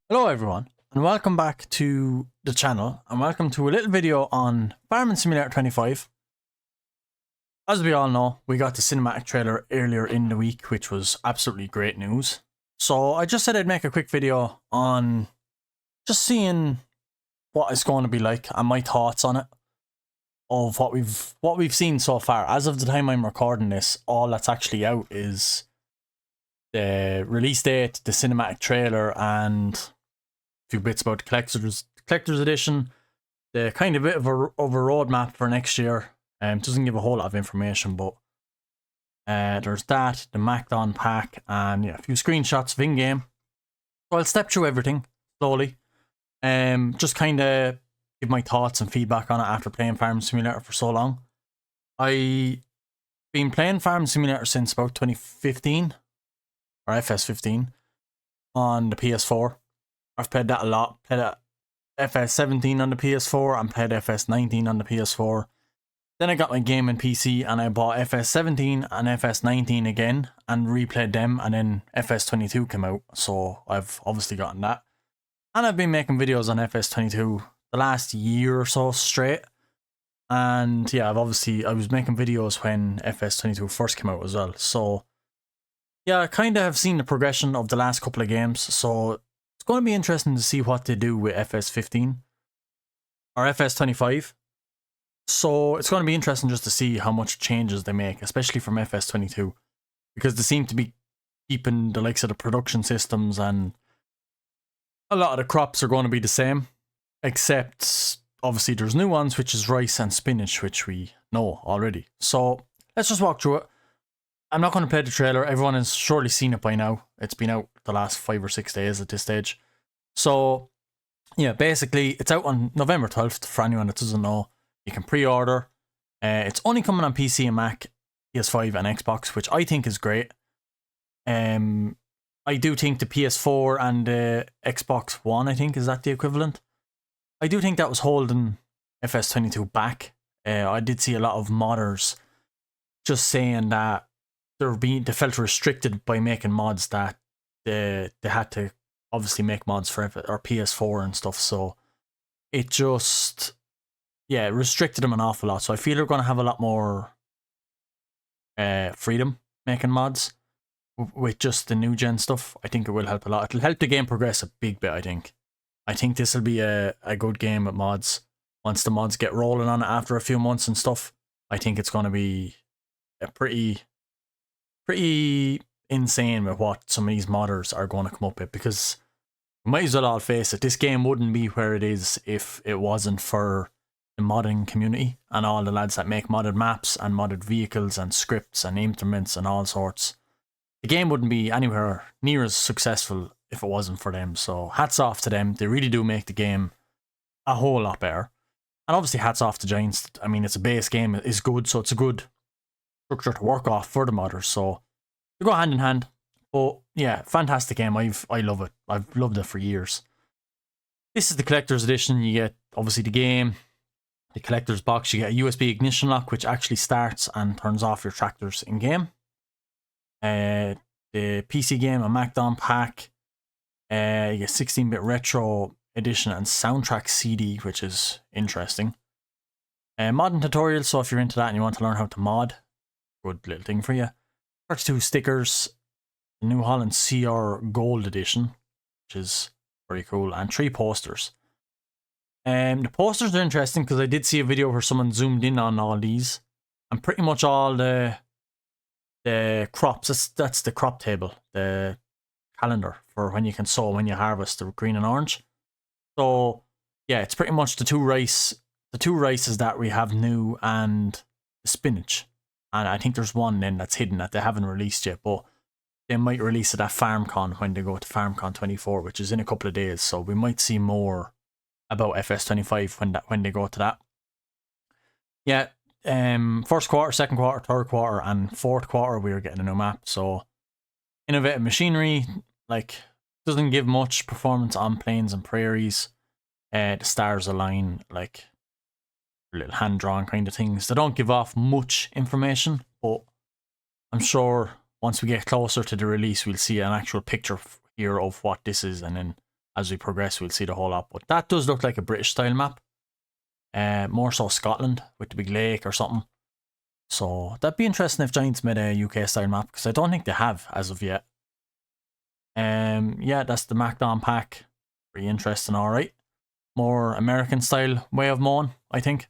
Hello everyone, and welcome back to the channel, and welcome to a little video on Farming Simulator 25. As we all know, we got the cinematic trailer earlier in the week, which was absolutely great news. So I just said I'd make a quick video on just seeing what it's going to be like and my thoughts on it, of what we've seen so far. As of the time I'm recording this, all that's actually out is the release date, the cinematic trailer, and few bits about the collector's edition, the kind of bit of a roadmap for next year. Doesn't give a whole lot of information, but there's that, the Macdon pack, and yeah, a few screenshots of in-game. So I'll step through everything slowly. Just kind of give my thoughts and feedback on it after playing Farming Simulator for so long. I've been playing Farming Simulator since about 2015 or FS15 on the PS4. I've played that a lot. Played FS17 on the PS4 and played FS19 on the PS4. Then I got my gaming PC and I bought FS17 and FS19 again and replayed them, and then FS22 came out, so I've obviously gotten that. And I've been making videos on FS22 the last year or so straight. And yeah, I was making videos when FS22 first came out as well. So yeah, I kind of have seen the progression of the last couple of games, so it's going to be interesting to see what they do with FS15 or FS25. So it's going to be interesting just to see how much changes they make, especially from FS22, because they seem to be keeping the likes of the production systems, and a lot of the crops are going to be the same, except obviously there's new ones, which is rice and spinach, which we know already. So let's just walk through it. I'm not going to play the trailer. Everyone has surely seen it by now. It's been out the last 5 or 6 days at this stage. So yeah, basically it's out on November 12th for anyone that doesn't know. You can pre-order. It's only coming on PC and Mac, PS5 and Xbox, which I think is great. I do think the PS4 and the Xbox One, I think, is that the equivalent? I do think that was holding FS22 back. I did see a lot of modders just saying that they felt restricted by making mods, that they had to obviously make mods for PS4 and stuff, so it just, yeah, restricted them an awful lot. So I feel they're going to have a lot more freedom making mods with just the new gen stuff. I think it will help a lot. It'll help the game progress a big bit, I think. I think this will be a good game with mods. Once the mods get rolling on it after a few months and stuff, I think it's going to be a pretty insane with what some of these modders are going to come up with, because we might as well all face it, this game wouldn't be where it is if it wasn't for the modding community and all the lads that make modded maps and modded vehicles and scripts and implements and all sorts. The game wouldn't be anywhere near as successful if it wasn't for them, so hats off to them. They really do make the game a whole lot better. And obviously hats off to Giants. I mean, it's a base game, it's good, so it's a good structure to work off for the modders, so they go hand in hand. But yeah, fantastic game. I love it. I've loved it for years. This is the collector's edition. You get obviously the game, the collector's box. You get a USB ignition lock, which actually starts and turns off your tractors in game. The PC game, a Macdon pack. You get 16-bit retro edition and soundtrack CD, which is interesting. Modding tutorial. So if you're into that and you want to learn how to mod, good little thing for you. 32 stickers, the New Holland CR Gold Edition, which is very cool, and 3 posters. The posters are interesting because I did see a video where someone zoomed in on all these, and pretty much all the crops, that's the crop table, the calendar for when you can sow, when you harvest the green and orange. So yeah, it's pretty much the two rices that we have new and the spinach. And I think there's one then that's hidden that they haven't released yet, but they might release it at FarmCon when they go to FarmCon 24, which is in a couple of days. So we might see more about FS25 when they go to that. Yeah, first quarter, second quarter, third quarter, and fourth quarter we're getting a new map. So innovative machinery, like, doesn't give much performance on plains and prairies. The stars align, like little hand-drawn kind of things. They don't give off much information, but I'm sure once we get closer to the release, we'll see an actual picture here of what this is, and then as we progress, we'll see the whole lot. But that does look like a British style map. More so Scotland with the big lake or something. So that'd be interesting if Giants made a UK style map, because I don't think they have as of yet. Yeah, that's the Macdon pack. Pretty interesting, alright. More American style way of mowing, I think.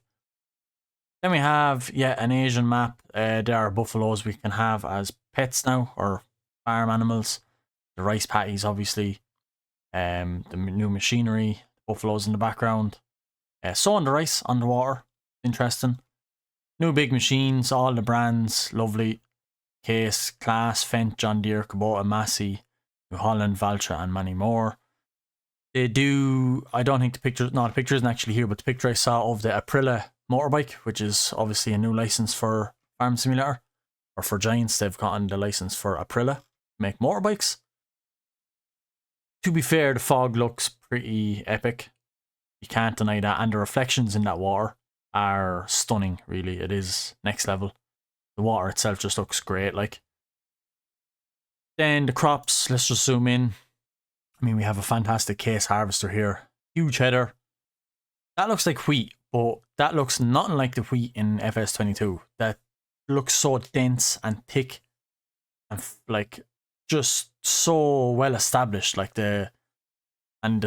Then we have, yeah, an Asian map. There are buffaloes we can have as pets now, or farm animals. The rice patties, obviously. The new machinery, buffaloes in the background. Sowing the rice underwater. Interesting. New big machines, all the brands, lovely. Case, Class, Fendt, John Deere, Kubota, Massey, New Holland, Valtra, and many more. They do, I don't think the picture, no, the picture isn't actually here, but the picture I saw of the Aprilia motorbike, which is obviously a new license for Farm Simulator, or for Giants, they've gotten the license for Aprilia to make motorbikes. To be fair, the fog looks pretty epic. You can't deny that, and the reflections in that water are stunning, really. It is next level. The water itself just looks great, like. Then the crops, let's just zoom in. I mean, we have a fantastic case harvester here. Huge header. That looks like wheat, but that looks nothing like the wheat in FS22. That looks so dense and thick and like just so well established, like the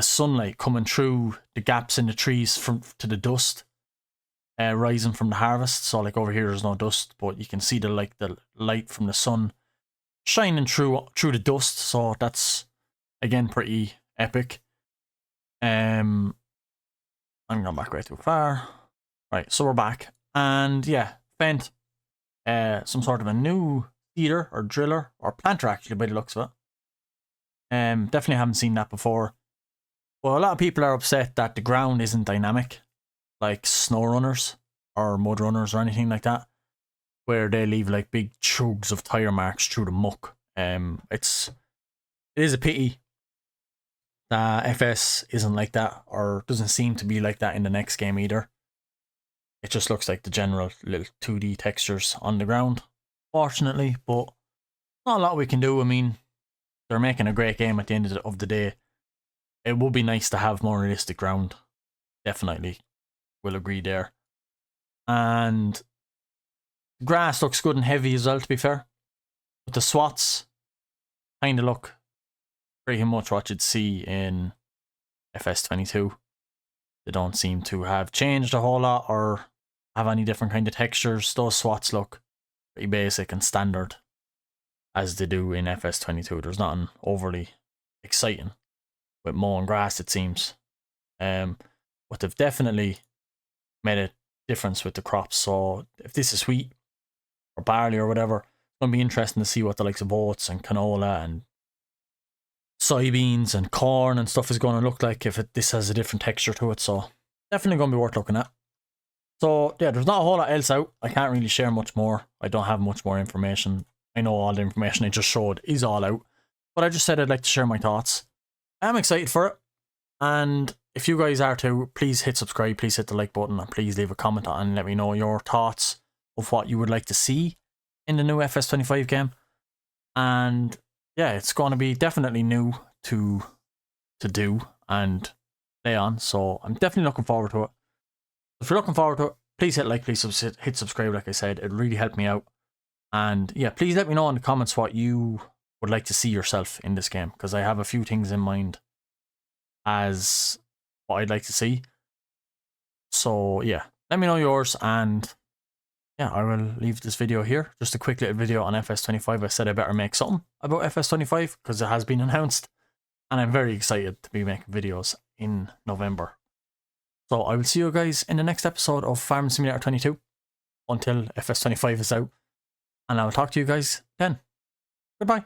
sunlight coming through the gaps in the trees from to the dust rising from the harvest. So like over here there's no dust, but you can see the light from the sun shining through the dust. So that's again pretty epic. I'm going back way too far. Right, so we're back, and yeah, Fendt, some sort of a new seeder or driller or planter, actually, by the looks of it. Definitely haven't seen that before. Well, a lot of people are upset that the ground isn't dynamic, like snow runners or mud runners or anything like that, where they leave like big chugs of tire marks through the muck. It is a pity that FS isn't like that, or doesn't seem to be like that in the next game either. It just looks like the general little 2D textures on the ground, fortunately, but not a lot we can do. I mean, they're making a great game at the end of the day. It would be nice to have more realistic ground. Definitely. Will agree there. And the grass looks good and heavy as well, to be fair. But the swats kind of look pretty much what you'd see in FS22. They don't seem to have changed a whole lot or have any different kind of textures. Those swats look pretty basic and standard as they do in FS22. There's nothing overly exciting with mowing grass, it seems. But they've definitely made a difference with the crops. So if this is wheat or barley or whatever, it's going to be interesting to see what the likes of oats and canola and soybeans and corn and stuff is going to look like if this has a different texture to it. So definitely going to be worth looking at. So yeah, there's not a whole lot else out. I can't really share much more. I don't have much more information. I know all the information I just showed is all out, but I just said I'd like to share my thoughts. I'm excited for it, and if you guys are too, please hit subscribe, please hit the like button, and please leave a comment and let me know your thoughts of what you would like to see in the new FS25 game. And yeah, it's going to be definitely new to do and play on, so I'm definitely looking forward to it. If you're looking forward to it, please hit like, please hit subscribe, like I said. It really helped me out. And yeah, please let me know in the comments what you would like to see yourself in this game, because I have a few things in mind as what I'd like to see. So yeah, let me know yours, and yeah, I will leave this video here. Just a quick little video on FS25. I said I better make something about FS25 because it has been announced, and I'm very excited to be making videos in November. So I will see you guys in the next episode of Farm Simulator 22 until FS25 is out, and I will talk to you guys then. Goodbye.